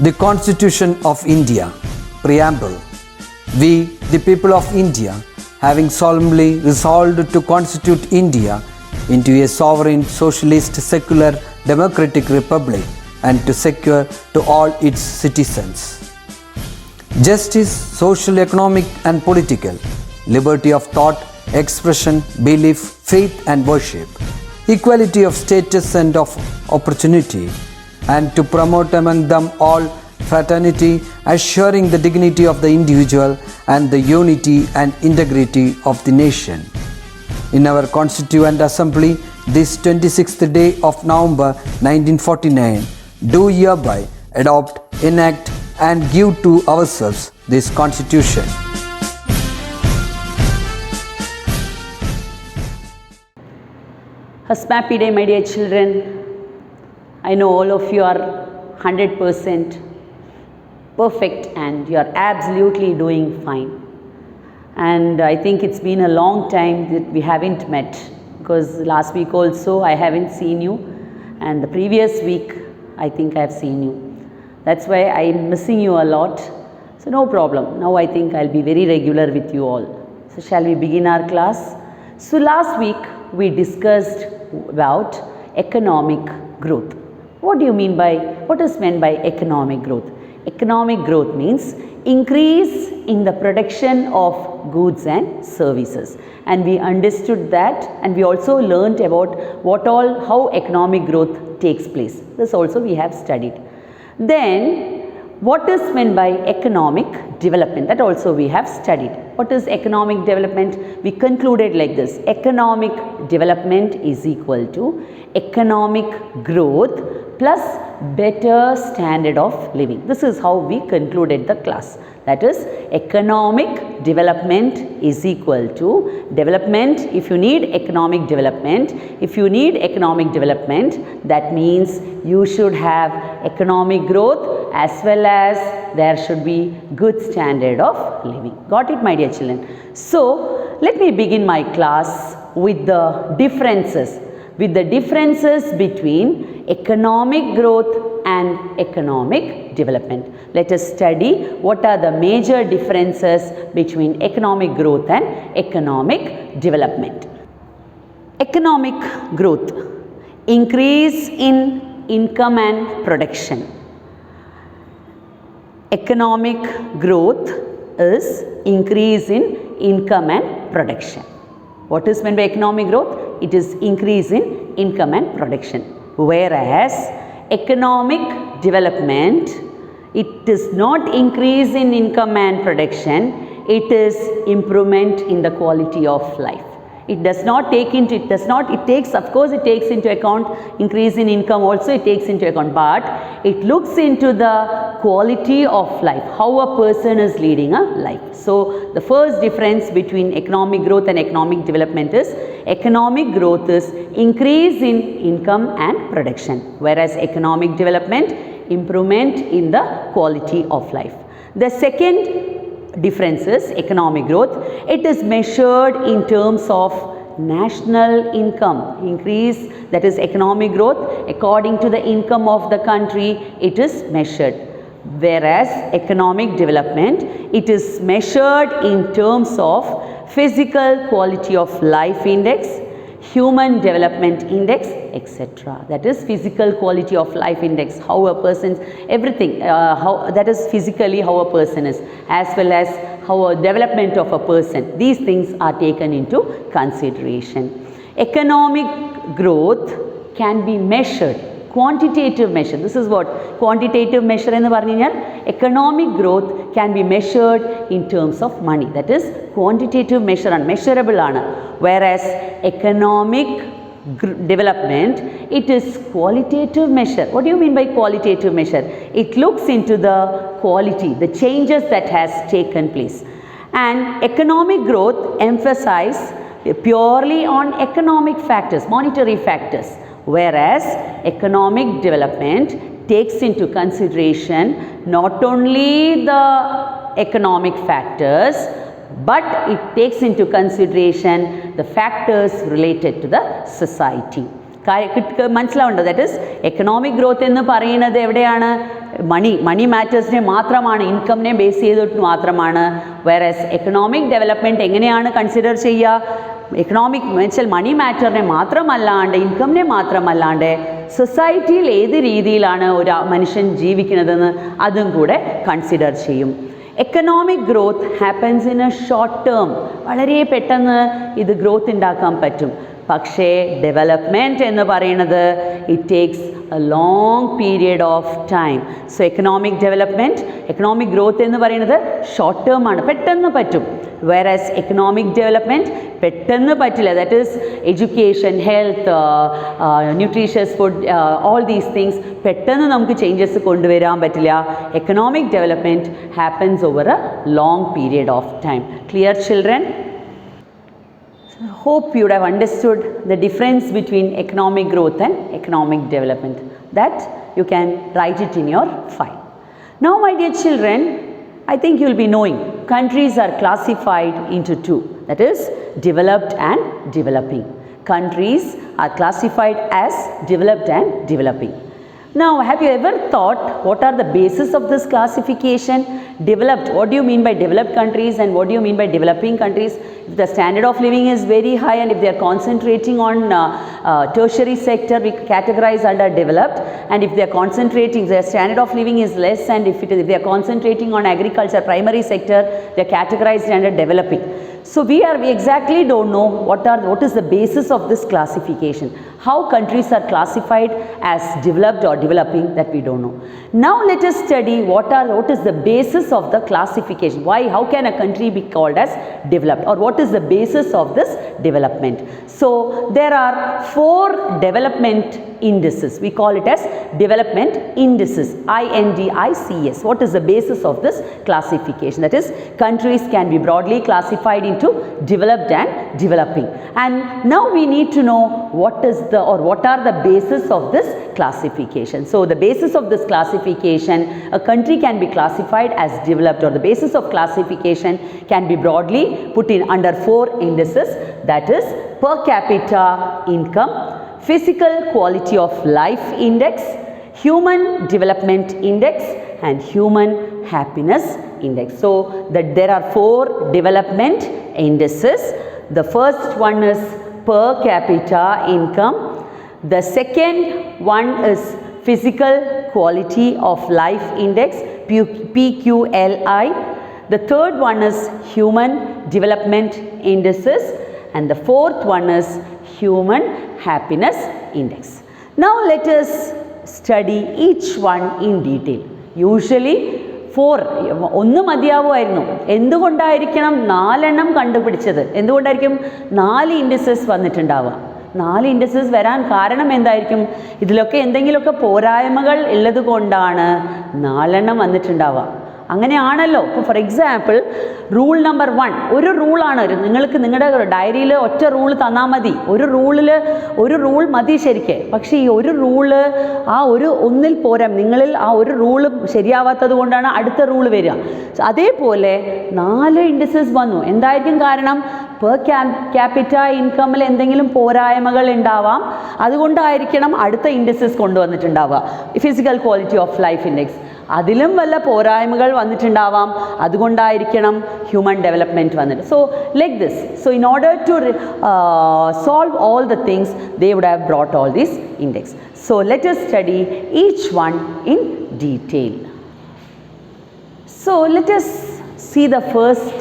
The Constitution of India, Preamble. We, the people of India, having solemnly resolved to constitute India into a sovereign, socialist, secular, democratic republic and to secure to all its citizens justice, social, economic and political, liberty of thought, expression, belief, faith and worship, equality of status and of opportunity, and to promote among them all fraternity, assuring the dignity of the individual and the unity and integrity of the nation. In our Constituent Assembly, this 26th day of November 1949, do hereby adopt, enact and give to ourselves this Constitution. Happy day, my dear children. I know all of you are 100% perfect and you are absolutely doing fine. And I think it's been a long time that we haven't met, because last week also I haven't seen you, and the previous week I think I have seen you. That's why I'm missing you a lot. So no problem. Now I think I'll be very regular with you all. So shall we begin our class? So last week we discussed about economic growth. What is meant by economic growth? Economic growth means increase in the production of goods and services. And we understood that, and we also learnt about how economic growth takes place. This also we have studied. Then what is meant by economic development? That also we have studied. What is economic development? We concluded like this: economic development is equal to economic growth plus better standard of living. This is how we concluded the class. That is, economic development is equal to development. If you need economic development, that means you should have economic growth as well as there should be good standard of living. Got it, my dear children? So let me begin my class with the differences between economic growth and economic development. Let us study what are the major differences between economic growth and economic development. Economic growth, increase in income and production. Economic growth is increase in income and production. What is meant by economic growth? It is increase in income and production. Whereas economic development, it is not increase in income and production, it is improvement in the quality of life. It takes into account increase in income also, it takes into account, but it looks into the quality of life, how a person is leading a life. So the first difference between economic growth and economic development is economic growth is increase in income and production, whereas economic development, improvement in the quality of life. The second difference is economic growth. It is measured in terms of national income increase, that is economic growth according to the income of the country, it is measured. Whereas economic development, it is measured in terms of physical quality of life index, human development index, etc. That is physical quality of life index, how a person's everything, that is physically how a person is, as well as how a development of a person. These things are taken into consideration. Economic growth can be measured, quantitative measure. This is what quantitative measure ennu parnal. Economic growth can be measured in terms of money. That is quantitative measure and measurable aanu. Whereas economic development, it is qualitative measure. What do you mean by qualitative measure? It looks into the quality, the changes that has taken place. And economic growth emphasizes purely on economic factors, monetary factors, whereas economic development takes into consideration not only the economic factors, but it takes into consideration the factors related to the society. മനസ്സിലാവുന്നുണ്ടോ? That is economic growth എന്ന് പറയുന്നത് എവിടെയാണ്? മണി മാറ്റേഴ്സിനെ മാത്രമാണ്, ഇൻകമിനെ base ചെയ്തിട്ട് മാത്രമാണ്. വേറെസ് economic development എങ്ങനെയാണ് consider ചെയ്യുക? Economic വെച്ചാൽ മണി മാറ്ററിനെ മാത്രമല്ലാണ്ട്, ഇൻകമിനെ മാത്രമല്ലാണ്ട് സൊസൈറ്റിയിൽ ഏത് രീതിയിലാണ് ഒരു മനുഷ്യൻ ജീവിക്കുന്നതെന്ന് അതും കൂടെ കൺസിഡർ ചെയ്യും. Economic growth happens in A short term, വളരെ പെട്ടെന്ന് ഇത് ഗ്രോത്ത് ഉണ്ടാക്കാൻ പറ്റും. പക്ഷേ ഡെവലപ്മെൻറ്റ് എന്ന് പറയുന്നത് it takes A long period of time. So economic development, economic growth എന്ന് പറയുന്നത് ഷോർട്ട് ടേം ആണ്, പെട്ടെന്ന് പറ്റും. വേറെസ് എക്കണോമിക് ഡെവലപ്മെൻറ്റ് പെട്ടെന്ന് പറ്റില്ല. That is education, health, nutritious food, all these things പെട്ടെന്ന് നമുക്ക് ചേഞ്ചസ് കൊണ്ടുവരാൻ പറ്റില്ല. Economic development happens over A long period of time. Clear children? Hope you would have understood the difference between economic growth and economic development. That you can write it in your file. Now my dear children, I think you will be knowing countries are classified into two, that is developed and developing. Countries are classified as developed and developing. Now, have you ever thought what are the basis of this classification? Developed, what do you mean by developed countries and what do you mean by developing countries? If the standard of living is very high and if they are concentrating on tertiary sector, we categorize under developed, and if they are concentrating, their standard of living is less, and if they are concentrating on agriculture, primary sector, they are categorized under developing. So we exactly don't know what is the basis of this classification. How countries are classified as developed or developing, that we don't know. Now let us study what is the basis of the classification. How can a country be called as developed, or what is the basis of this development? So there are 4 development indices. We call it as development indices, INDICS. What is the basis of this classification? That is, countries can be broadly classified into developed and developing. And now we need to know what are the basis of this classification. So the basis of this classification, a country can be classified as developed, or the basis of classification can be broadly put in under 4 indices, that is per capita income, physical quality of life index, human development index, and human happiness index. So there are 4 development indices. The first one is per capita income. The second one is physical quality of life index, PQLI. The third one is human development indices, and the fourth one is human happiness index. Now let us study each one in detail. Usually 4 ഒന്ന് മതിയാവുമായിരുന്നു. എന്തുകൊണ്ടായിരിക്കണം 4 എണ്ണം കണ്ടുപിടിച്ചത്? എന്തുകൊണ്ടായിരിക്കും 4 indices വന്നിട്ടുണ്ടാവുക? 4 indices വരാൻ കാരണം എന്തായിരിക്കും? ഇതിലൊക്കെ എന്തെങ്കിലുമൊക്കെ പോരായ്മകൾ ഉള്ളത് കൊണ്ടാണ് 4 എണ്ണം വന്നിട്ടുണ്ടാവുക. അങ്ങനെയാണല്ലോ. ഇപ്പോൾ ഫോർ എക്സാമ്പിൾ റൂൾ നമ്പർ 1, ഒരു റൂളാണ്. നിങ്ങൾക്ക് നിങ്ങളുടെ ഡയറിയിൽ ഒറ്റ റൂൾ തന്നാൽ മതി. ഒരു റൂൾ മതി ശരിക്കും. പക്ഷേ ഈ ഒരു റൂള് ഒന്നിൽ പോരാ. നിങ്ങളിൽ ആ ഒരു റൂള് ശരിയാവാത്തത് കൊണ്ടാണ് അടുത്ത റൂള് വരിക. അതേപോലെ 4 ഇൻഡിസസ് വന്നു. എന്തായിരിക്കും കാരണം? പെർ ക്യാപിറ്റ ഇൻകമിൽ എന്തെങ്കിലും പോരായ്മകൾ ഉണ്ടാവാം. അതുകൊണ്ടായിരിക്കണം അടുത്ത ഇൻഡിസസ് കൊണ്ടുവന്നിട്ടുണ്ടാവുക. Physical quality of life index, അതിലും വല്ല പോരായ്മകൾ വന്നിട്ടുണ്ടാവാം. അതുകൊണ്ടായിരിക്കണം ഹ്യൂമൻ ഡെവലപ്മെൻറ്റ് വന്നിട്ട്. So like this. So in order to solve all the things, they would have brought all these index. So let us study each one in detail. So let us see the first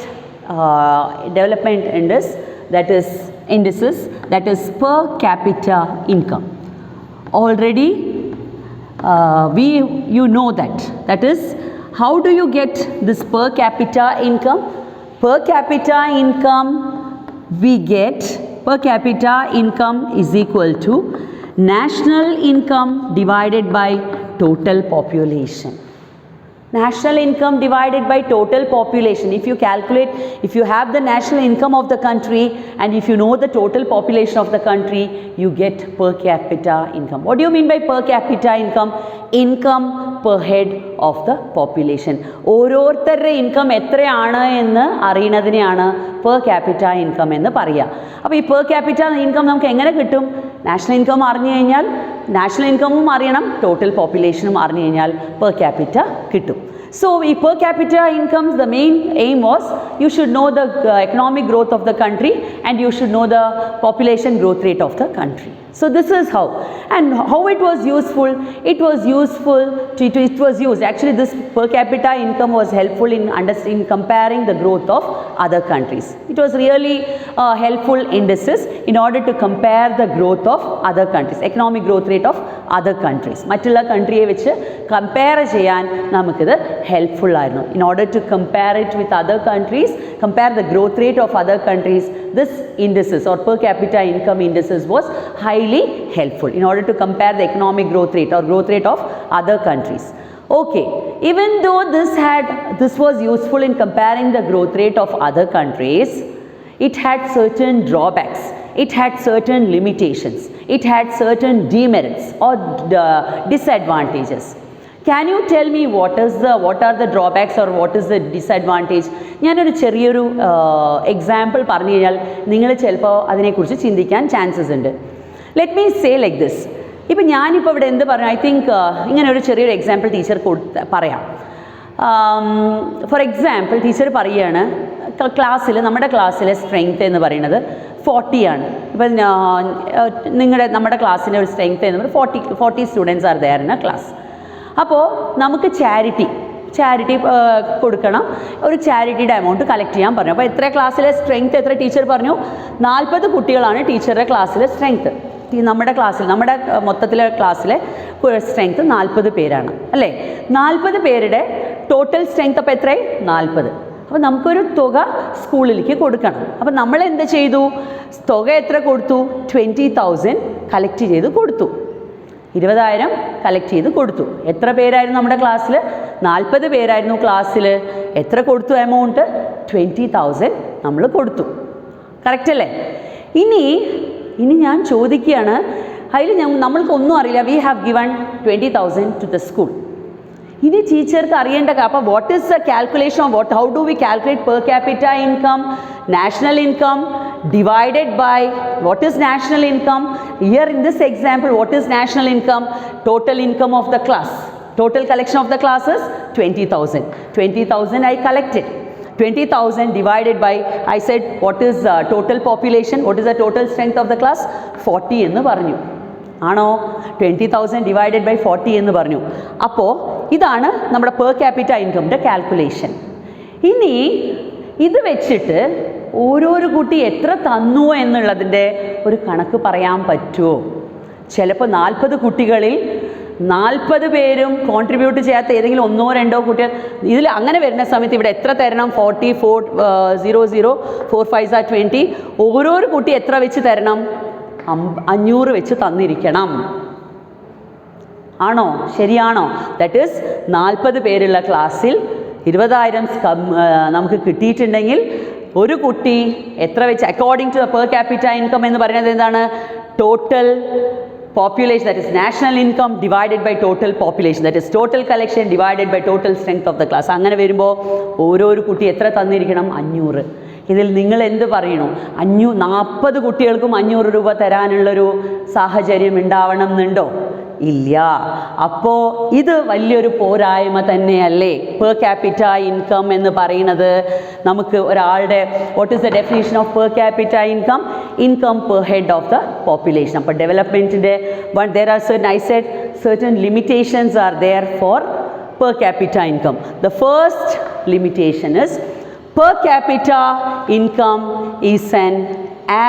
development index, that is indices, that is per capita income. Already you know that is, how do you get this per capita income? Per capita income we get, per capita income is equal to national income divided by total population. National income divided by total population. If you calculate, if you have the national income of the country and if you know the total population of the country, you get per capita income. What do you mean by per capita income? Income per head of the population. ഓരോരുത്തരുടെ income എത്രയാണ് എന്ന് അറിയുന്നതിനെയാണ് per capita income എന്ന് പറയുക. അപ്പോൾ ഈ per capita income നമുക്ക് എങ്ങനെ കിട്ടും? നാഷണൽ ഇൻകം അറിഞ്ഞു കഴിഞ്ഞാൽ നാഷണൽ ഇൻകമും അറിയണം, ടോട്ടൽ പോപ്പുലേഷനും അറിഞ്ഞു കഴിഞ്ഞാൽ പെർ ക്യാപിറ്റ കിട്ടും. So, per capita incomes, the main aim was you should know the economic growth of the country and you should know the population growth rate of the country. So, this is how. And how it was useful? It was useful, it was used, actually this per capita income was helpful in understanding, comparing the growth of other countries. It was really helpful indices in order to compare the growth of other countries, economic growth rate of other countries. മറ്റുള്ള കൺട്രിയെ വെച്ച് compare ചെയ്യാൻ നമുക്കിത് helpful ആയിരുന്നു. In order to compare it with other countries, compare the growth rate of other countries, this indices or per capita income indices was highly helpful in order to compare the economic growth rate or growth rate of other countries. Okay, even though this was useful in comparing the growth rate of other countries, it had certain drawbacks, it had certain limitations, it had certain demerits or disadvantages. Can you tell me what are the drawbacks or what is the disadvantage? ഞാനൊരു ചെറിയൊരു example പറഞ്ഞു കഴിഞ്ഞാൽ നിങ്ങൾ ചിലപ്പോൾ അതിനെക്കുറിച്ച് ചിന്തിക്കാൻ chances ഉണ്ട്. Let me say like this. ഇപ്പം ഞാനിപ്പോൾ ഇവിടെ എന്ത് പറഞ്ഞു, ഐ തിങ്ക് ഇങ്ങനെ ഒരു ചെറിയൊരു എക്സാമ്പിൾ ടീച്ചർ പറയാം. ഫോർ എക്സാമ്പിൾ ടീച്ചർ പറയുകയാണ്, നമ്മുടെ ക്ലാസ്സിലെ സ്ട്രെങ്ത് എന്ന് പറയുന്നത് 40 ആണ്. ഇപ്പം നമ്മുടെ ക്ലാസ്സിൻ്റെ ഒരു സ്ട്രെങ്ത് എന്ന് പറയുന്നത് 40 students are there in a class. അപ്പോൾ നമുക്ക് ചാരിറ്റി കൊടുക്കണം, ഒരു ചാരിറ്റിയുടെ എമൗണ്ട് കളക്ട് ചെയ്യാൻ പറഞ്ഞു. അപ്പോൾ എത്ര ക്ലാസ്സിലെ സ്ട്രെങ്ത് എത്ര ടീച്ചർ പറഞ്ഞു? 40 കുട്ടികളാണ് ടീച്ചറുടെ ക്ലാസ്സിലെ സ്ട്രെങ്ത്. നമ്മുടെ മൊത്തത്തിലെ ക്ലാസ്സിലെ സ്ട്രെങ്ത് 40 പേരാണ് അല്ലേ? 40 പേരുടെ ടോട്ടൽ സ്ട്രെങ്ത് അപ്പോൾ എത്രയായി? 40. അപ്പോൾ നമുക്കൊരു തുക സ്കൂളിലേക്ക് കൊടുക്കണം. അപ്പോൾ നമ്മൾ എന്ത് ചെയ്തു? തുക എത്ര കൊടുത്തു? 20,000 കളക്ട് ചെയ്ത് കൊടുത്തു. 20,000 കളക്ട് ചെയ്ത് കൊടുത്തു. എത്ര പേരായിരുന്നു നമ്മുടെ ക്ലാസ്സിൽ? 40 പേരായിരുന്നു ക്ലാസ്സിൽ. എത്ര കൊടുത്തു എമൗണ്ട്? 20,000 നമ്മൾ കൊടുത്തു. കറക്റ്റ് അല്ലേ? ഇനി ഞാൻ ചോദിക്കുകയാണ്, അതിൽ നമ്മൾക്കൊന്നും അറിയില്ല. We have given 20,000 to the school. ഇനി ടീച്ചർക്ക് അറിയേണ്ട, അപ്പോൾ what is the calculation of how do we calculate per capita income, national income divided by what is national income? Here in this example, what is national income? Total income of the class. Total collection of the class is 20,000. 20,000 I collected. 20,000 divided by, I said what is total population, what is the total strength of the class? 40 എന്ന് പറഞ്ഞു. ആണോ? 20,000 divided by 40 എന്ന് പറഞ്ഞു. അപ്പോൾ ഇതാണ് നമ്മുടെ per capita ഇൻകമിൻ്റെ calculation. ഇനി ഇത് വെച്ചിട്ട് ഓരോരു കുട്ടി എത്ര തന്നു എന്നുള്ളതിൻ്റെ ഒരു കണക്ക് പറയാൻ പറ്റുമോ? ചിലപ്പോൾ 40 കുട്ടികളിൽ 40 പേരും കോൺട്രിബ്യൂട്ട് ചെയ്യാത്ത ഏതെങ്കിലും 1-2 കുട്ടികൾ ഇതിൽ അങ്ങനെ വരുന്ന സമയത്ത് ഇവിടെ എത്ര തരണം? 40 0 4 5 are 20. ഓരോരു കുട്ടി എത്ര വെച്ച് തരണം? 500 വെച്ച് തന്നിരിക്കണം. ആണോ? ശരിയാണോ? ദാറ്റ് ഈസ് 40 പേരുള്ള ക്ലാസ്സിൽ 20,000 നമുക്ക് കിട്ടിയിട്ടുണ്ടെങ്കിൽ ഒരു കുട്ടി എത്ര വെച്ച്, according to the per capita income എന്ന് പറയുന്നത് എന്താണ്? Total population, that is national income divided by total population, that is total collection divided by total strength of the class. അങ്ങനെ വരുമ്പോൾ ഓരോരു കുട്ടി എത്ര തന്നിരിക്കണം? 500. ഇതിൽ നിങ്ങൾ എന്ത് പറയണു? 40 കുട്ടികൾക്കും 500 രൂപ തരാനുള്ളൊരു സാഹചര്യം ഉണ്ടാവണം എന്നുണ്ടോ? ഇല്ല. അപ്പോൾ ഇത് വലിയൊരു പോരായ്മ തന്നെയല്ലേ പെർ ക്യാപിറ്റ ഇൻകം എന്ന് പറയുന്നത്? നമുക്ക് ഒരാളുടെ what is the definition of per capita income? Income per head of the population. അപ്പോൾ ഡെവലപ്മെൻറ്റിൻ്റെ there are certain limitations are there for per capita income. The first limitation is per capita income is an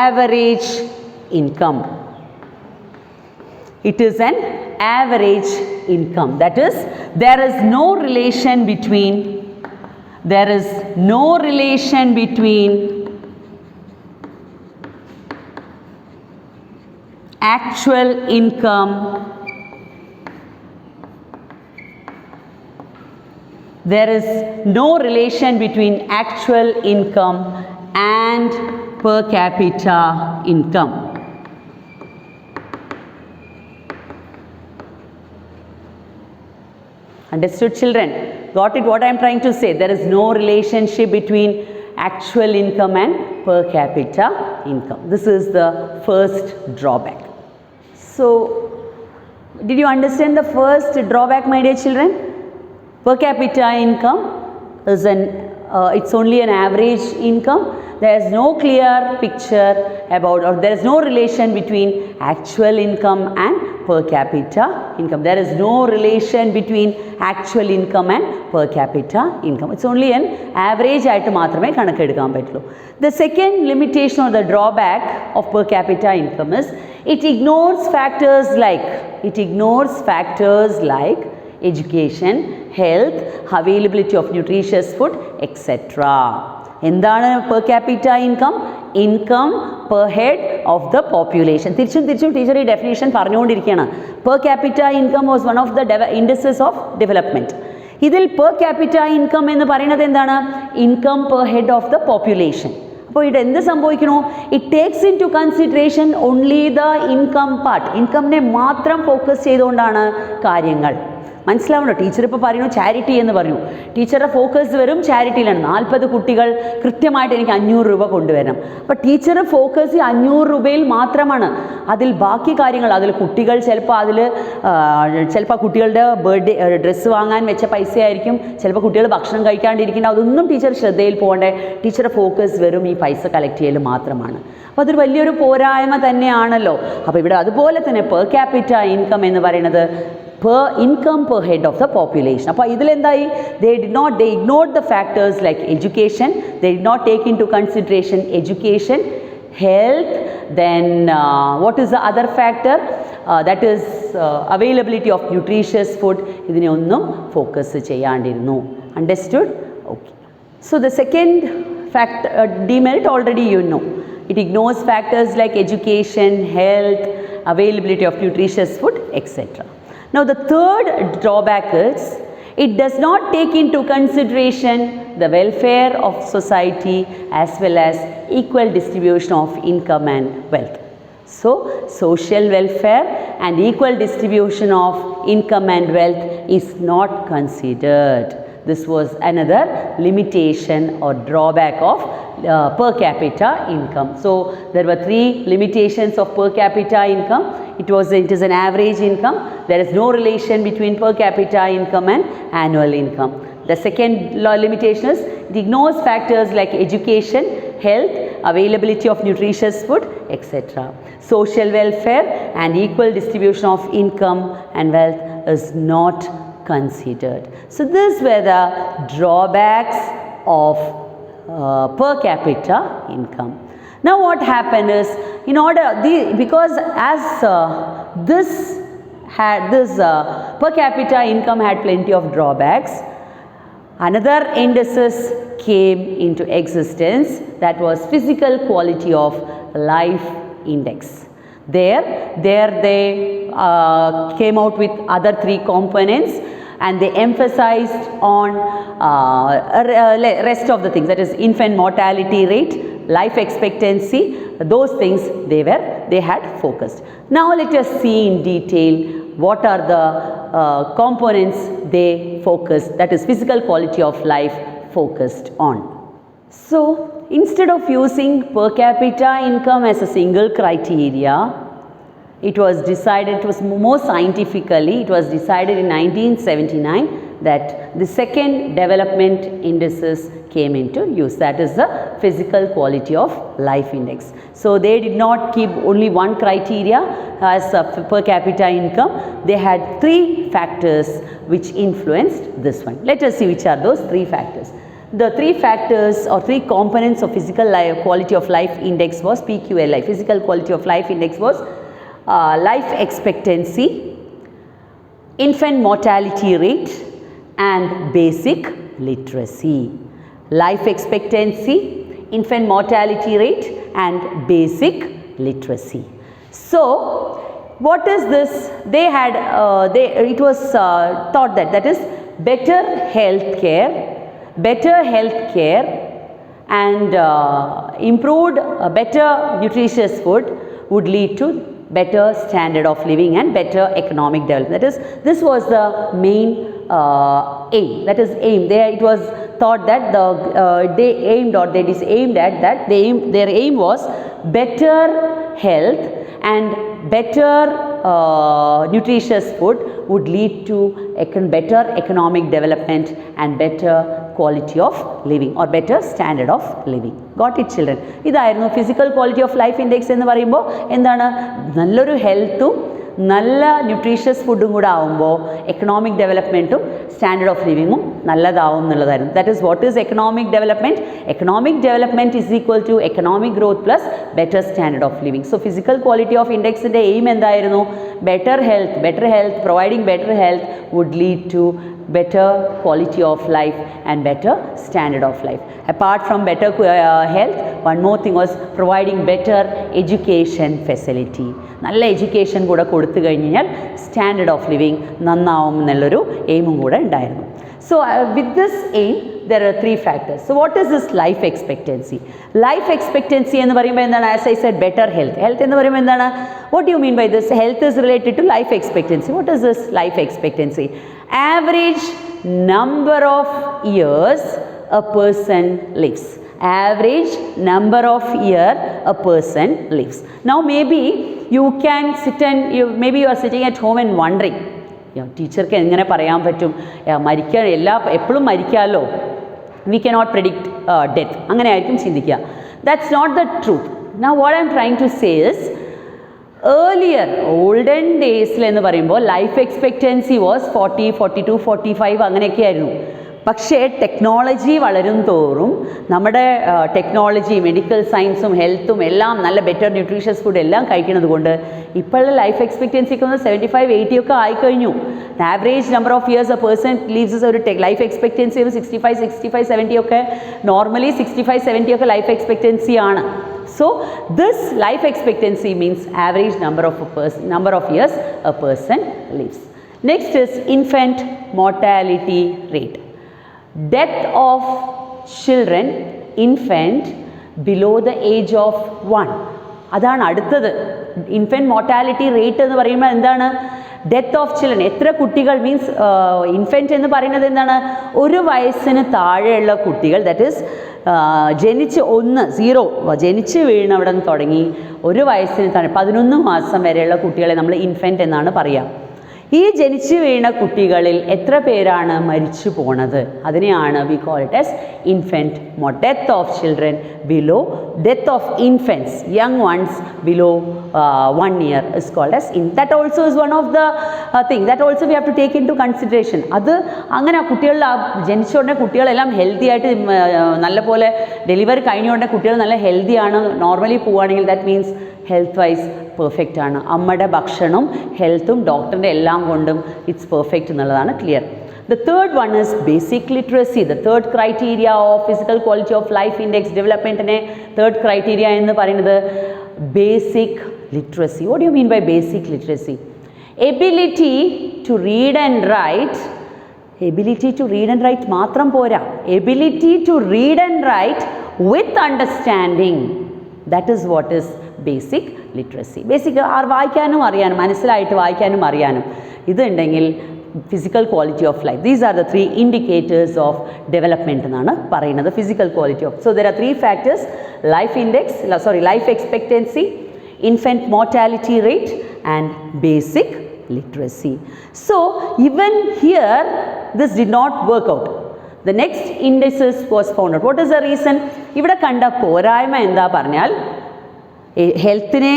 average income. It is an average income. That is, there is no relation between actual income, there is no relation between actual income and per capita income. Understood, children? Got it what I am trying to say? There is no relationship between actual income and per capita income. This is the first drawback. So Did you understand the first drawback, my dear children? Per capita income is it's only an average income. There is no clear picture about, or there is no relation between actual income and per capita income. There is no relation between actual income and per capita income. It's only an average ആയിട്ട് മാത്രമേ കണക്കെടുക്കാൻ പറ്റുള്ളൂ. The second limitation or the drawback of per capita income is it ignores factors like education, health, availability of nutritious food, etc. എന്താണ് per capita income? Income per head of the population. തിരിച്ചും teacher ഈ definition പറഞ്ഞുകൊണ്ടിരിക്കുകയാണ്. Per capita income was one of the indices of development. ഇതിൽ per capita income എന്ന് പറയുന്നത് എന്താണ്? Income per head of the population. അപ്പോൾ ഇത് എന്ത് സംഭവിക്കണോ? It takes into consideration only the income part. ഇൻകമിനെ മാത്രം ഫോക്കസ് ചെയ്തുകൊണ്ടാണ് കാര്യങ്ങൾ. മനസ്സിലാവണോ? ടീച്ചർ ഇപ്പോൾ പറയുന്നു ചാരിറ്റി എന്ന് പറഞ്ഞു. ടീച്ചറുടെ ഫോക്കസ് വരും ചാരിറ്റിയിലാണ്. 40 കുട്ടികൾ കൃത്യമായിട്ട് എനിക്ക് 500 രൂപ കൊണ്ടുവരണം. അപ്പോൾ ടീച്ചർ ഫോക്കസ് 500 രൂപയിൽ മാത്രമാണ്. അതിൽ ബാക്കി കാര്യങ്ങൾ, അതിൽ കുട്ടികൾ ചിലപ്പോൾ കുട്ടികളുടെ ബർത്ത്ഡേ ഡ്രസ്സ് വാങ്ങാൻ വെച്ച പൈസ ആയിരിക്കും, ചിലപ്പോൾ കുട്ടികൾ ഭക്ഷണം കഴിക്കാണ്ടിരിക്കേണ്ട, അതൊന്നും ടീച്ചർ ശ്രദ്ധയിൽ പോകണ്ടേ. ടീച്ചറുടെ ഫോക്കസ് വെറും ഈ പൈസ കളക്ട് ചെയ്യൽ മാത്രമാണ്. അപ്പോൾ അതൊരു വലിയൊരു പോരായ്മ തന്നെയാണല്ലോ. അപ്പോൾ ഇവിടെ അതുപോലെ തന്നെ per capita income എന്ന് പറയുന്നത് income per head of the population. അപ്പോൾ ഇതിലെന്തായി? they ignored the factors like education. They did not take into consideration education, health, then what is the other factor? That is availability of nutritious food. ഇതിനെ ഒന്നും focus ചെയ്യാണ്ടിരുന്നു. Understood? Okay. So the second demerit already you know. It ignores factors like education, health, availability of nutritious food, etc. Now the third drawback is it does not take into consideration the welfare of society as well as equal distribution of income and wealth. So social welfare and equal distribution of income and wealth is not considered. This was another limitation or drawback of per capita income. So there were 3 limitations of per capita income. It is an average income. There is no relation between per capita income and annual income. The second limitation is it ignores factors like education, health, availability of nutritious food, etc. Social welfare and equal distribution of income and wealth is not considered. So these were the drawbacks of per capita income. Now what happened is, because as this per capita income had plenty of drawbacks, another indices came into existence, that was physical quality of life index. There they came out with other 3 components, and they emphasized on rest of the things, that is infant mortality rate, life expectancy, those things they had focused. Now let us see in detail what are the components they focused, that is physical quality of life focused on. So instead of using per capita income as a single criteria, it was more scientifically, it was decided in 1979 that the second development indices came into use, that is the physical quality of life index. So they did not keep only one criteria as per capita income. They had 3 factors which influenced this one. Let us see which are those 3 factors. The 3 factors or 3 components of physical quality of life index was PQLI. Physical quality of life index was life expectancy, infant mortality rate, and basic literacy. Life expectancy, infant mortality rate, and basic literacy. So what is this? It was thought that is better health care and improved better nutritious food would lead to better standard of living and better economic development. That is, this was the main aim. That is aim. It was thought that they aimed at that. Their aim was better health and better nutritious food would lead to better economic development and better quality of living or better standard of living. Got it children? ഇതായിരുന്നു physical quality of life index എന്ന് പറയുമ്പോൾ എന്താണ്, നല്ലൊരു ഹെൽത്തും നല്ല nutritious ഫുഡും കൂടെ ആവുമ്പോൾ economic ഡെവലപ്മെൻറ്റും സ്റ്റാൻഡേർഡ് ഓഫ് ലിവിങ്ങും നല്ലതാവും എന്നുള്ളതായിരുന്നു. That is what is economic development? Economic development is equal to economic growth plus better standard of living. So physical quality of ഇൻഡെക്സിൻ്റെ എയിം എന്തായിരുന്നു? Better health, providing better health would lead to better quality of life and better standard of life. Apart from better health, one more thing was providing better education facility. നല്ല education കൂടെ കൊടുത്തു കഴിഞ്ഞാൽ standard of living നന്നാവും എന്നുള്ളൊരു എയിമും കൂടെ ഉണ്ടായിരുന്നു. So with this aim there are three factors. So what is this life expectancy? Life expectancy എന്ന് പറയുമ്പോൾ എന്താണ്? As I said, better health എന്ന് പറയുമ്പോൾ എന്താണ്? What do you mean by this? Health is related to life expectancy. What is this life expectancy? Average number of years a person lives. Average number of year a person lives. Now maybe you can sit and maybe you are sitting at home and wondering, ടീച്ചർക്ക് എങ്ങനെ പറയാൻ പറ്റും മരിക്കാൻ എപ്പോഴും മരിക്കാമല്ലോ, we cannot predict death, അങ്ങനെ ആയിരിക്കും ചിന്തിക്കുക. That's not the truth. Now what I am trying to say is, earlier olden ഡേയ്സിൽ എന്ന് പറയുമ്പോൾ ലൈഫ് എക്സ്പെക്റ്റൻസി വാസ് 40, 42, 45 അങ്ങനെയൊക്കെ ആയിരുന്നു. പക്ഷേ ടെക്നോളജി വളരും തോറും നമ്മുടെ ടെക്നോളജി, മെഡിക്കൽ സയൻസും ഹെൽത്തും എല്ലാം നല്ല ബെറ്റർ ന്യൂട്രീഷ്യസ് ഫുഡ് എല്ലാം കഴിക്കുന്നത് കൊണ്ട് ഇപ്പോഴുള്ള ലൈഫ് എക്സ്പെക്റ്റൻസിക്ക് ഒന്ന് 75, 80 ഒക്കെ ആയിക്കഴിഞ്ഞു. Average number of years a person lives ഒരു ലൈഫ് എക്സ്പെക്റ്റൻസി ഒരു 65, 70 ഒക്കെ, നോർമലി 65, 70 ഒക്കെ ലൈഫ് എക്സ്പെക്റ്റൻസി ആണ്. So this life expectancy means average number of years a person lives. Next is infant mortality rate. Death of children, infant below the age of 1. അതാണ് അടുത്തത്. Infant mortality rate എന്ന് പറയുമ്പോൾ എന്താണ്? Death of children, എത്ര കുട്ടികൾ means infant എന്ന് പറയുന്നത് എന്താണ്? 1 വയസ്സിന് താഴെയുള്ള കുട്ടികൾ, ദാറ്റ് ഈസ് ജനിച്ച് 0 ജനിച്ച് വീണവിടെ നിന്ന് തുടങ്ങി 1 വയസ്സിന് താഴെ 11 മാസം വരെയുള്ള കുട്ടികളെ നമ്മൾ ഇൻഫൻറ്റ് എന്നാണ് പറയുക. ഈ ജനിച്ചു വീണ കുട്ടികളിൽ എത്ര പേരാണ് മരിച്ചു പോണത്? അതിനെയാണ് we call it as infant death of children below, death of infants, young ones below 1 year is called as that also is one of the thing that also we have to take into consideration. അത് അങ്ങനെ കുട്ടികളിൽ ജനിച്ച ഉടനെ കുട്ടികളെല്ലാം healthy ആയിട്ട് നല്ലപോലെ delivery കഴിഞ്ഞ ഉടനെ കുട്ടികൾ നല്ല ഹെൽത്തിയാണ് നോർമലി പോവുകയാണെങ്കിൽ that means health vice perfect ആണ്. അമ്മയുടെ ഭക്ഷണവും ഹെൽത്തും ഡോക്ടറിൻ്റെ എല്ലാം കൊണ്ടും ഇറ്റ്സ് പെർഫെക്റ്റ് എന്നുള്ളതാണ് clear. The third one is basic literacy. The third criteria of physical quality of life index development ne third criteria ennu parayunnathu basic literacy. What do you mean by basic literacy? Ability to read and write. Ability to read and write matram pora. Ability to read and write with understanding. That is what is basic literacy. Basic വായിക്കാനും അറിയാനും, മനസ്സിലായിട്ട് വായിക്കാനും അറിയാനും ഇതുണ്ടെങ്കിൽ physical quality of life. These are the 3 indicators of development എന്നാണ് പറയുന്നത് physical quality of. So there are 3 factors: life expectancy, infant mortality rate and basic literacy. So even here this did not work out. The next indices was found out. What is the reason? ഇവിടെ കണ്ട പോരായ്മ എന്താ പറഞ്ഞാൽ ഹെൽത്തിനെ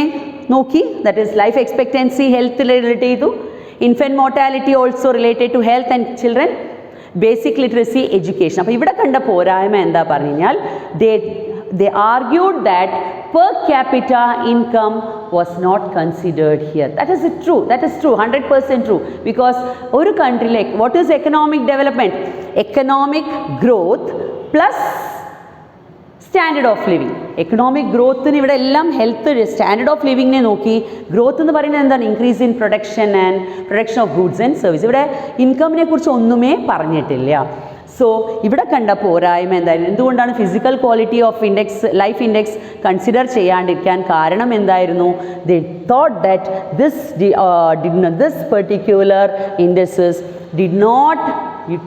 നോക്കി, that is life expectancy health relate ചെയ്തു, infant mortality also related to health and children, basic literacy, education. അപ്പോൾ ഇവിടെ കണ്ട പോരായ്മ എന്താ പറഞ്ഞു കഴിഞ്ഞാൽ they argued that per capita income was not considered here. That is true, 100% true, because ഒരു country what is economic development? Economic growth plus standard of living. Economic ഗ്രോത്തിന് ഇവിടെ എല്ലാം ഹെൽത്ത് സ്റ്റാൻഡേർഡ് ഓഫ് ലിവിങ്ങിനെ നോക്കി. ഗ്രോത്ത് എന്ന് പറയുന്നത് എന്താണ്? Increase in production of goods and service. ഇവിടെ ഇൻകമിനെ കുറിച്ച് ഒന്നുമേ പറഞ്ഞിട്ടില്ല. സോ ഇവിടെ കണ്ട പോരായ്മ എന്തായിരുന്നു? എന്തുകൊണ്ടാണ് physical quality of life index consider ചെയ്യാണ്ടിരിക്കാൻ കാരണം എന്തായിരുന്നു? They thought that this particular indices did not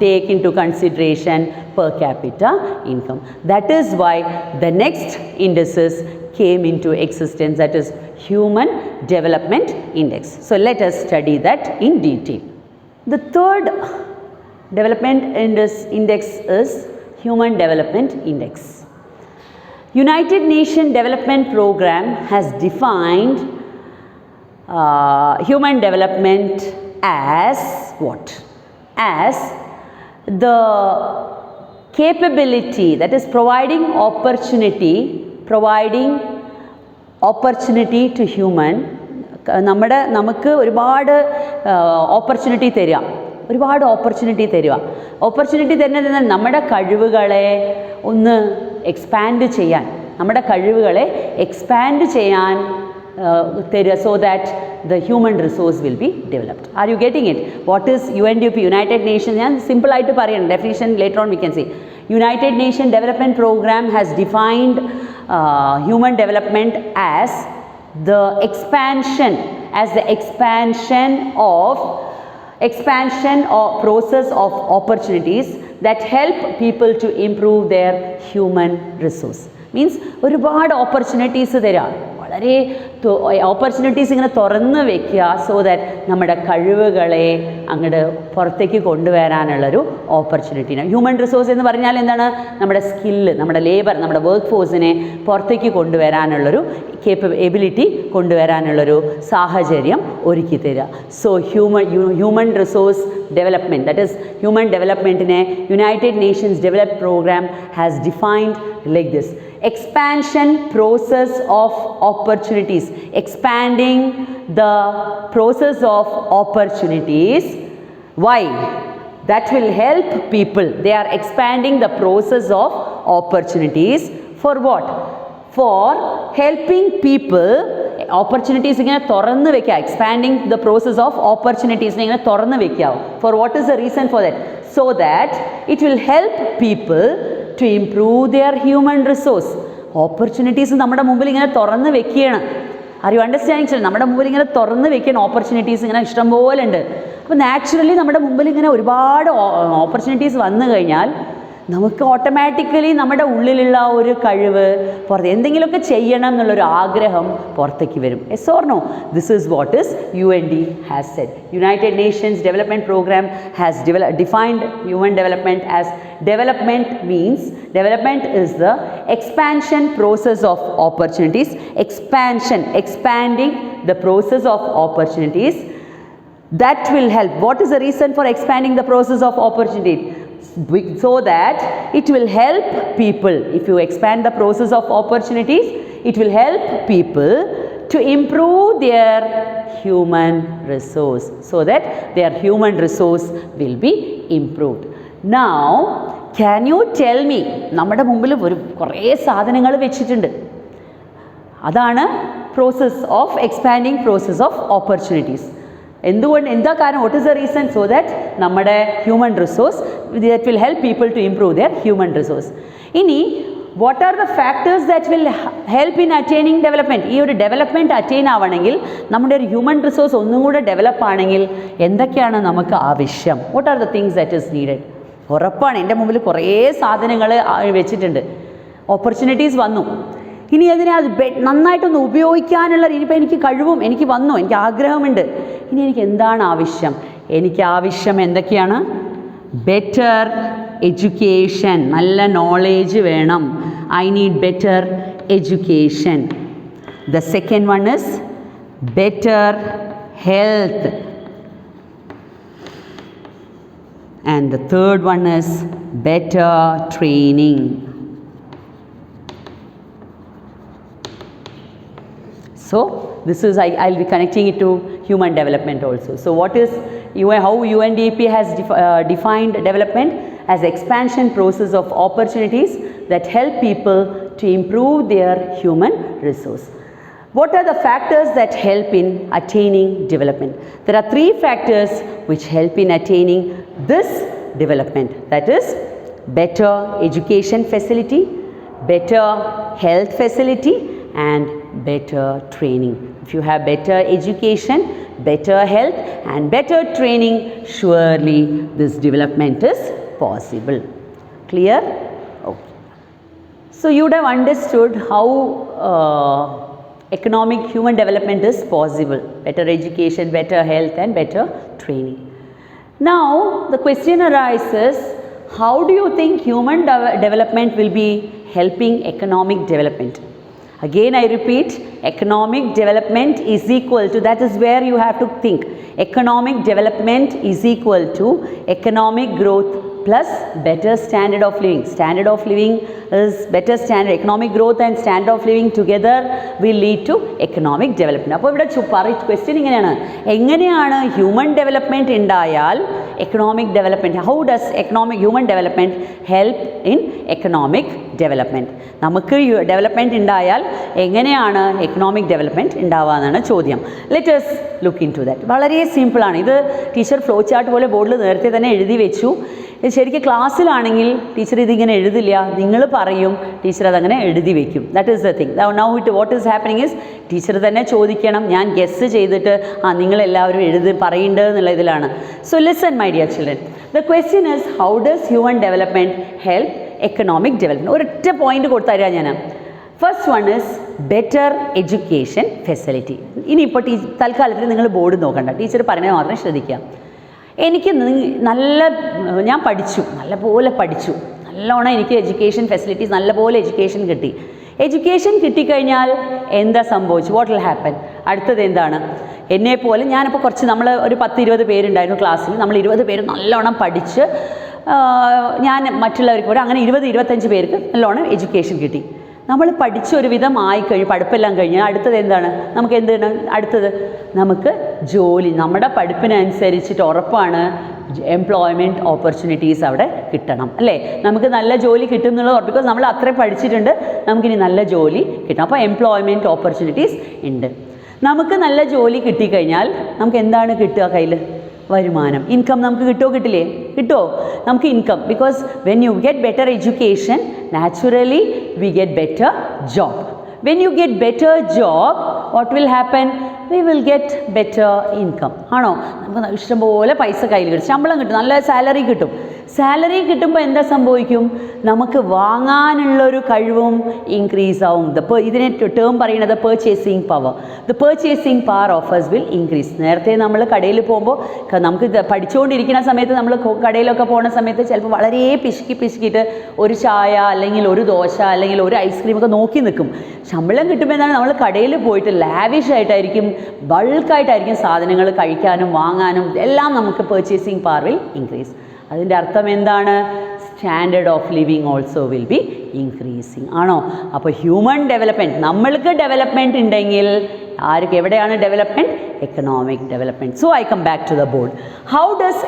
take into consideration per capita income. That is why the next indices came into existence, that is human Development Index. So let us study that in detail. The third development index is Human Development Index. United Nations Development Program has defined human development as what? As the capability, that is providing opportunity to human. നമുക്ക് ഒരുപാട് opportunity തരിക തരുന്നത് നമ്മുടെ കഴിവുകളെ ഒന്ന് expand ചെയ്യാൻ so that the human resource will be developed. Are you getting it? What is UNDP, United Nations? Simple ആയിട്ട് പറയാം, definition later on we can see. United Nations Development Program has defined human development as the expansion or process of opportunities that help people to improve their human resource. Means ഒരുപാട് opportunities തരാം, വളരെ opportunities ഇങ്ങനെ തുറന്ന് വെക്കുക, so that നമ്മുടെ കഴിവുകളെ അങ്ങോട്ട് പുറത്തേക്ക് കൊണ്ടുവരാനുള്ളൊരു ഓപ്പർച്യൂണിറ്റിയാണ്. ഹ്യൂമൻ റിസോഴ്സ് എന്ന് പറഞ്ഞാൽ എന്താണ്? നമ്മുടെ സ്കില്ല്, നമ്മുടെ ലേബർ, നമ്മുടെ വർക്ക് ഫോഴ്സിനെ പുറത്തേക്ക് കൊണ്ടുവരാനുള്ളൊരു എബിലിറ്റി കൊണ്ടുവരാനുള്ളൊരു സാഹചര്യം ഒരുക്കി തരിക. So human resource development, that is human ഡെവലപ്മെൻറ്റിനെ united nations develop program has defined like this: expansion process of opportunities, expanding the process of opportunities. Why? That will help people. They are expanding the process of opportunities for what? For helping people. Opportunities ഇങ്ങനെ തുറന്ന് വെക്കുക, expanding the process of opportunities ഇങ്ങനെ തുറന്ന് വെക്കുക. For what is the reason for that? So that it will help people to improve their human resource. Opportunities നമ്മുടെ മുമ്പിൽ ഇങ്ങനെ തുറന്ന് വെക്കുകയാണ്. Are you understanding? നമ്മുടെ മുമ്പിൽ ഇങ്ങനെ തുറന്ന് വെക്കുന്ന ഓപ്പർച്യൂണിറ്റീസ് ഇങ്ങനെ ഇഷ്ടം പോലെ ഉണ്ട്. അപ്പോൾ നാച്ചുറലി നമ്മുടെ മുമ്പിൽ ഇങ്ങനെ ഒരുപാട് ഓപ്പർച്യൂണിറ്റീസ് വന്നു കഴിഞ്ഞാൽ നമുക്ക് ഓട്ടോമാറ്റിക്കലി നമ്മുടെ ഉള്ളിലുള്ള ഒരു കഴിവ് പുറത്ത് എന്തെങ്കിലുമൊക്കെ ചെയ്യണം എന്നുള്ളൊരു ആഗ്രഹം പുറത്തേക്ക് വരും. Yes or no? This is what is UND has said. United nations development programme has defined human development as development means development is the expansion process of opportunities. Expanding the process of opportunities that will help. What is the reason for expanding the process of opportunity? So that it will help people. If you expand the process of opportunities, it will help people to improve their human resource, so that their human resource will be improved. Now, can you tell me, നമ്മുടെ മുമ്പിൽ കുറേ സാധനങ്ങൾ വെച്ചിട്ടുണ്ട്, അതാണ് process of expanding process of opportunities. എന്താ കാരണം? What is the reason? So that നമ്മുടെ human resource that will help people to improve their human resource. ഇനി what are the factors that will help in attaining development? ഈ ഒരു development attain ആവണമെങ്കിൽ, നമ്മുടെ ഒരു human resource ഒന്നും കൂടെ develop ആണെങ്കിൽ എന്തൊക്കെയാണ് നമുക്ക് ആവശ്യം? What are the things that is needed? ഉറപ്പാണ് എൻ്റെ മുമ്പിൽ കുറേ സാധനങ്ങൾ വെച്ചിട്ടുണ്ട്, ഓപ്പർച്യൂണിറ്റീസ് വന്നു. ഇനി അതിനെ നന്നായിട്ടൊന്ന് ഉപയോഗിക്കാനുള്ള, ഇനിയിപ്പോൾ എനിക്ക് കഴിവും എനിക്ക് വന്നു, എനിക്ക് ആഗ്രഹമുണ്ട്, ഇനി എനിക്ക് എന്താണ് ആവശ്യം? എനിക്ക് ആവശ്യം എന്തൊക്കെയാണ്? ബെറ്റർ എഡ്യൂക്കേഷൻ, നല്ല നോളേജ് വേണം. I need better education. The second one is better health. And the third one is better training. So this is, I'll be connecting it to human development also. So what is how UNDP has defined development as expansion process of opportunities that help people to improve their human resource. What are the factors that help in attaining development? There are 3 factors which help in attaining this development. That is better education facility, better health facility, and better training. If you have better education, better health, and better training, surely this development is possible. Clear? Okay. So you would have understood how economic human development is possible. Better education, better health and better training. Now the question arises, how do you think human development will be helping economic development? Again I repeat, economic development is equal to, that is where you have to think, economic development is equal to economic growth plus better standard of living. Standard of living is better standard. Economic growth and standard of living together will lead to economic development. അപ്പോൾ ഇവിടെ question ഇങ്ങനെയാണ്, എങ്ങനെയാണ് human development ഉണ്ടായാൽ economic development, how does human development help in economic development? നമുക്ക് development ഉണ്ടായാൽ എങ്ങനെയാണ് economic development ഉണ്ടാവുക എന്നാണ് ചോദ്യം. Let us look into that. വളരെ സിമ്പിളാണ് ഇത്. ടീച്ചർ ഫ്ലോ ചാർട്ട് പോലെ ബോർഡിൽ നേരത്തെ തന്നെ എഴുതി വെച്ചു. ശരിക്കും ക്ലാസ്സിലാണെങ്കിൽ ടീച്ചർ ഇതിങ്ങനെ എഴുതില്ല, നിങ്ങൾ പറയും, ടീച്ചർ അതങ്ങനെ എഴുതി വെക്കും. That is the thing. Now what is happening is, teacher തന്നെ ചോദിക്കണം, ഞാൻ ഗെസ് ചെയ്തിട്ട് നിങ്ങളെല്ലാവരും പറയുന്നുണ്ട് എന്നുള്ള ഇതിലാണ്. So listen my dear children, the question is how does human development help economic development? ഒരൊറ്റ പോയിന്റ് കൊടുത്തരാം ഞാൻ. First one is better education facility. ഇനിയിപ്പോൾ തൽക്കാലത്തിൽ നിങ്ങൾ ബോർഡ് നോക്കണ്ട, ടീച്ചർ പറയുന്നത് മാത്രം ശ്രദ്ധിക്കുക. ഞാൻ പഠിച്ചു, നല്ലപോലെ പഠിച്ചു, നല്ലോണം എനിക്ക് എഡ്യൂക്കേഷൻ ഫെസിലിറ്റീസ്, നല്ലപോലെ എഡ്യൂക്കേഷൻ കിട്ടി. എഡ്യൂക്കേഷൻ കിട്ടിക്കഴിഞ്ഞാൽ എന്താ സംഭവിച്ചു? What will happen? അടുത്തത് എന്താണ്? എന്നെപ്പോലെ ഞാനിപ്പോൾ നമ്മൾ ഒരു 10-20 പേരുണ്ടായിരുന്നു ക്ലാസ്സിൽ. നമ്മൾ 20 പേര് നല്ലോണം പഠിച്ച് ഞാൻ മറ്റുള്ളവർക്ക് പോലെ അങ്ങനെ 20-25 പേർക്ക് നല്ലോണം എഡ്യൂക്കേഷൻ കിട്ടി. നമ്മൾ പഠിച്ചൊരു വിധം ആയിക്കഴിഞ്ഞു, പഠിപ്പെല്ലാം കഴിഞ്ഞാൽ അടുത്തത് എന്താണ്? നമുക്ക് എന്താണ് അടുത്തത്? നമുക്ക് ജോലി. നമ്മുടെ പഠിപ്പിനനുസരിച്ചിട്ട് ഉറപ്പാണ് എംപ്ലോയ്മെൻറ്റ് ഓപ്പർച്യൂണിറ്റീസ് അവിടെ കിട്ടണം, അല്ലേ? നമുക്ക് നല്ല ജോലി കിട്ടും എന്നുള്ളത് ഉറപ്പ്. ബിക്കോസ് നമ്മൾ അത്രയും പഠിച്ചിട്ടുണ്ട്, നമുക്കിനി നല്ല ജോലി കിട്ടണം. അപ്പോൾ എംപ്ലോയ്മെൻറ്റ് ഓപ്പർച്യൂണിറ്റീസ് ഉണ്ട്. നമുക്ക് നല്ല ജോലി കിട്ടിക്കഴിഞ്ഞാൽ നമുക്ക് എന്താണ് കിട്ടുക? കയ്യിൽ വരുമാനം, ഇൻകം നമുക്ക് കിട്ടുമോ? കിട്ടില്ലേ? കിട്ടുമോ? നമുക്ക് income. Because when you get better education, naturally we get better job. When you get better job, what will happen? We will get better income. ആണോ? നമുക്ക് ഇഷ്ടംപോലെ പൈസ കയ്യിൽ കിട്ടും, ശമ്പളം കിട്ടും, നല്ല സാലറി കിട്ടും. സാലറി കിട്ടുമ്പോൾ എന്താ സംഭവിക്കും? നമുക്ക് വാങ്ങാനുള്ളൊരു കഴിവും ഇൻക്രീസ് ആവും. ഇതിനെ ടേം പറയുന്നത് purchasing power. The purchasing power of us will increase. നേരത്തെ നമ്മൾ കടയിൽ പോകുമ്പോൾ, നമുക്ക് പഠിച്ചുകൊണ്ടിരിക്കുന്ന സമയത്ത് നമ്മൾ കടയിലൊക്കെ പോകുന്ന സമയത്ത് ചിലപ്പോൾ വളരെ പിശുക്കിയിട്ട് ഒരു ചായ അല്ലെങ്കിൽ ഒരു ദോശ അല്ലെങ്കിൽ ഒരു ഐസ്ക്രീം ഒക്കെ നോക്കി നിൽക്കും. ശമ്പളം കിട്ടുമ്പോൾ എന്താണ്, നമ്മൾ കടയിൽ പോയിട്ട് ലാവിഷ് ആയിട്ടായിരിക്കും, ബൾക്കായിട്ടായിരിക്കും സാധനങ്ങൾ കഴിക്കാനും വാങ്ങാനും എല്ലാം. നമുക്ക് പർച്ചേസിങ് പവർ വിൽ ഇൻക്രീസ്. അതിൻ്റെ അർത്ഥം എന്താണ്? Standard of living also will be increasing. ആണോ? അപ്പോൾ ഹ്യൂമൻ ഡെവലപ്മെൻറ്റ്, നമ്മൾക്ക് ഡെവലപ്മെൻറ്റ് ഉണ്ടെങ്കിൽ എവിടെയാണ് development? Economic development. So I come back to the board. How does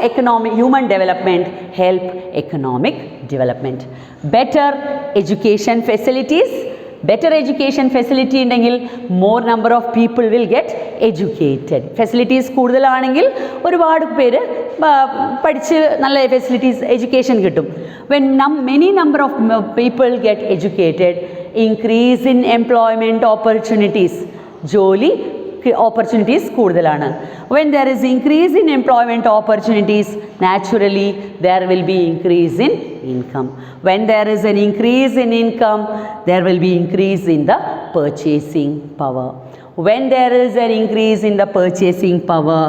human development help economic development? Better education facilities. Better education facility ഉണ്ടെങ്കിൽ more number of people will get educated. Facilities കൂടുതലാണെങ്കിൽ ഒരുപാട് പേര് പഠിച്ച് നല്ല facilities education കിട്ടും. When many number of people get educated, increase in employment opportunities. ജോലി opportunities കൂടുതലാണ്. When there is increase in employment opportunities, naturally there will be increase in income. When there is an increase in income, there will be increase in the purchasing power. When there is an increase in the purchasing power,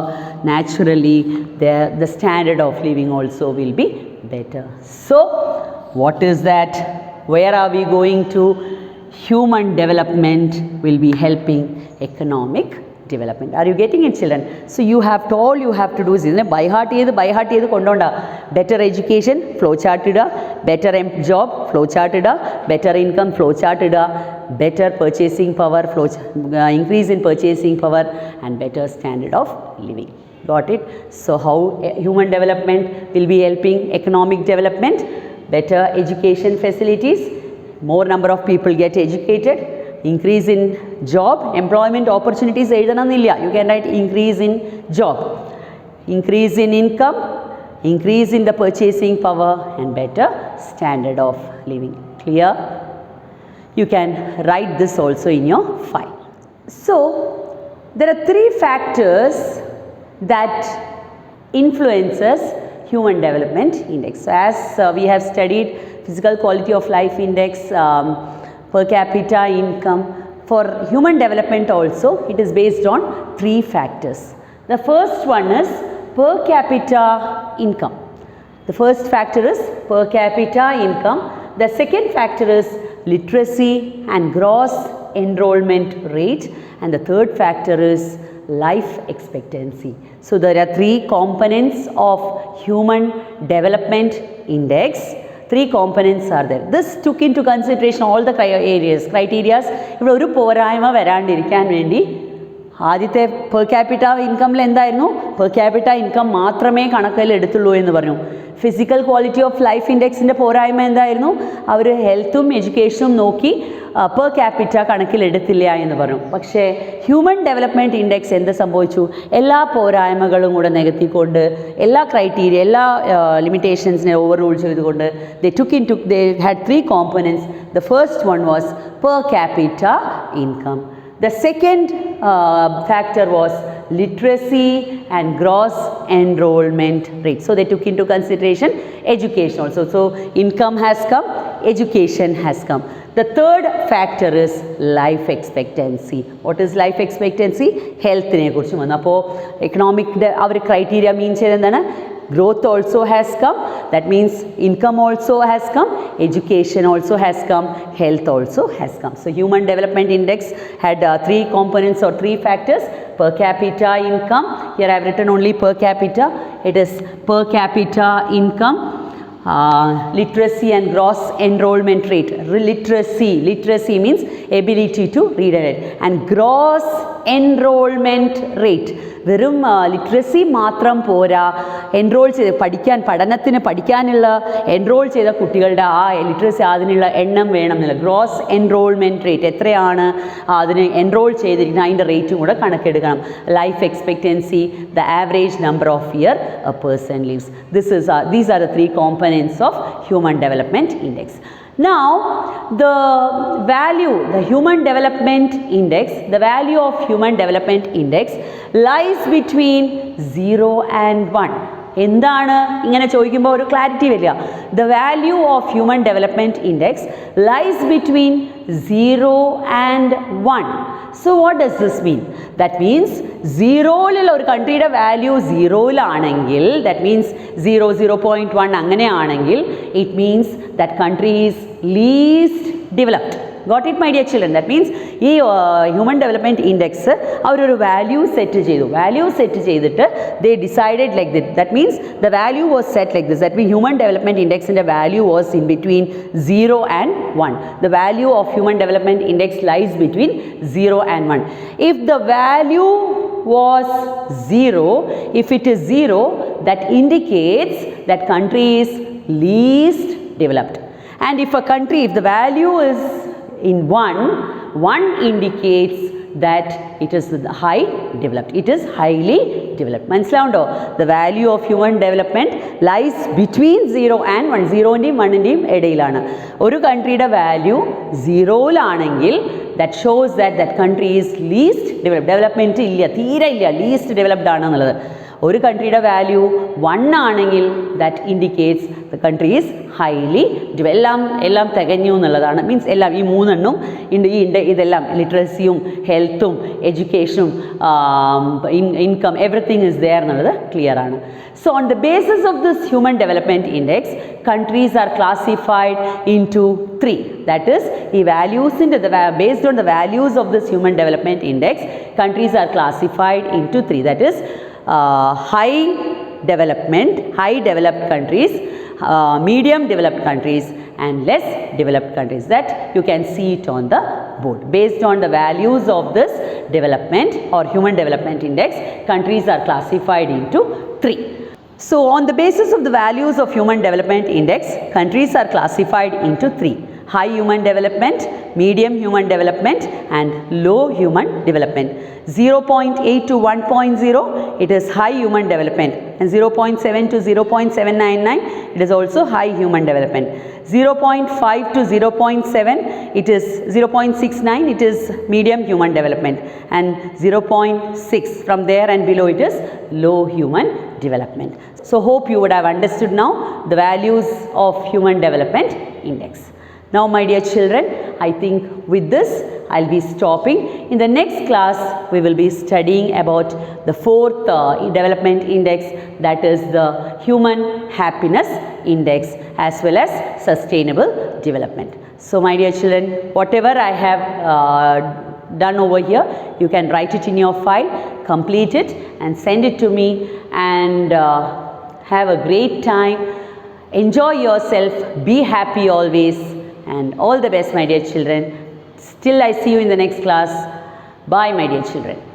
naturally the standard of living also will be better. So what is that? Where are we going to? Human development will be helping economic development. Are you getting it, children? So all you have to do is by heart ചെയ്ത് കൊണ്ടോണ്ട. Better education, flow chart ഇടുക. Better job, flow chart ഇടുക. Better income, flow chart ഇടുക. Better purchasing power, increase in purchasing power and better standard of living. Got it? So how human development will be helping economic development? Better education facilities, more number of people get educated, increase in job, employment opportunities എഴുതണമെന്നില്ല. You can write increase in job, increase in income, increase in the purchasing power and better standard of living. Clear? You can write this also in your file. So there are 3 factors that influences human development index. So as we have studied physical quality of life index, per capita income, for human development also, it is based on 3 factors. The first one is per capita income. The first factor is per capita income. The second factor is literacy and gross enrollment rate, and the third factor is life expectancy. So there are 3 components of human development index. 3 components are there. This took into consideration all the criteria. ഇവിടെ ഒരു പോരായ്മ വരാണ്ടിരിക്കാൻ വേണ്ടി ആദ്യത്തെ per capita ഇൻകമിൽ എന്തായിരുന്നു, per capita income മാത്രമേ കണക്കിൽ എടുത്തുള്ളൂ എന്ന് പറഞ്ഞു. ഫിസിക്കൽ ക്വാളിറ്റി ഓഫ് ലൈഫ് ഇൻഡെക്സിൻ്റെ പോരായ്മ എന്തായിരുന്നു, അവർ ഹെൽത്തും എഡ്യൂക്കേഷനും നോക്കി പെർ ക്യാപിറ്റ കണക്കിലെടുത്തില്ല എന്ന് പറഞ്ഞു. പക്ഷേ ഹ്യൂമൻ ഡെവലപ്മെൻറ്റ് ഇൻഡെക്സ് എന്ത് സംഭവിച്ചു, എല്ലാ പോരായ്മകളും കൂടെ നികത്തിക്കൊണ്ട്, എല്ലാ ക്രൈറ്റീരിയ, എല്ലാ ലിമിറ്റേഷൻസിനെ ഓവർ റൂൾ ചെയ്തുകൊണ്ട് they had 3 components. The first one was per capita income. The second factor was literacy and gross enrollment rate. So they took into consideration education also. So income has come, education has come. The third factor is life expectancy. What is life expectancy? Health ne kurichu vannu. Appo economic our criteria mean cheyendana, growth also has come, that means income also has come, education also has come, health also has come. So human development index had 3 components or 3 factors. Per capita income, here I have written only per capita. It is per capita income, literacy and gross enrollment rate. Literacy means ability to read and write, and gross enrollment rate. വെറും literacy മാത്രം പോരാ, enrol ചെയ്ത് പഠിക്കാനുള്ള enrol ചെയ്ത കുട്ടികളുടെ ആ literacy അതിനുള്ള എണ്ണം വേണം എന്നില്ല. ഗ്രോസ് എൻറോൾമെൻറ്റ് റേറ്റ് എത്രയാണ് അതിന് എൻറോൾ ചെയ്തിരിക്കുന്നത് അതിൻ്റെ റേറ്റും കൂടെ കണക്കെടുക്കണം. Life expectancy, the average number of year a person lives. These are the 3 components of human development index. Now the value of human development index lies between 0 and 1. എന്താണ് ഇങ്ങനെ ചോദിക്കുമ്പോൾ ഒരു ക്ലാരിറ്റി വരിക. The value of human development index lies between 0 and 1. So what does this mean? That means 0യിലുള്ള ഒരു കൺട്രിയുടെ value 0യിലാണെങ്കിൽ, that means 0, 0.1 അങ്ങനെയാണെങ്കിൽ, it means that country is least developed. Got it, my dear children? That means ഈ human development index അവരൊരു value set ചെയ്തിട്ട് they decided like that. That means the value was set like this. That means human development index in the value was in between 0 and 1. The value of human development index lies between 0 and 1. If the value was 0, if it is 0, that indicates that country is least developed. And if the value is in 1 indicates that it is high developed. It is highly developed. മനസ്സിലാവുണ്ടോ? The value of human development lies between 0 and 1. 0ൻ്റെയും 1ൻ്റെയും ഇടയിലാണ്. ഒരു കൺട്രിയുടെ value 0യിലാണെങ്കിൽ that shows that country is least developed. Development ഇല്ല, തീരെ ഇല്ല, ലീസ്റ്റ് ഡെവലപ്ഡ് ആണെന്നുള്ളത്. ഒരു കൺട്രിയുടെ വാല്യൂ 1 ആണെങ്കിൽ that indicates the country is highly എല്ലാം തികഞ്ഞു എന്നുള്ളതാണ്. മീൻസ് എല്ലാം ഈ 3 എണ്ണം ഇതെല്ലാം ലിറ്ററസിയും ഹെൽത്തും എഡ്യൂക്കേഷനും ഇൻകം എവറിത്തിങ് ഇസ് ദെയർ എന്നുള്ളത് ക്ലിയർ ആണ്. So on the basis of this human development index, countries are classified into 3. That is, based on the values of this human development index, countries are classified into 3. That is, high developed countries, medium developed countries, and less developed countries. That you can see it on the board. Based on the values of this development or human development index, countries are classified into 3. So on the basis of the values of human development index, countries are classified into 3. High human development, medium human development, and low human development. 0.8 to 1.0, it is high human development, and 0.7 to 0.799, it is also high human development. 0.5 to 0.7, it is 0.69, it is medium human development, and 0.6 from there and below, it is low human development. So hope you would have understood now the values of human development index. Now my dear children, I think with this I'll be stopping. In the next class we will be studying about the fourth development index, that is the human happiness index as well as sustainable development. So my dear children, whatever I have done over here, you can write it in your file, complete it and send it to me, and have a great time. Enjoy yourself, be happy always, and all the best my dear children. Still I see you in the next class. Bye my dear children.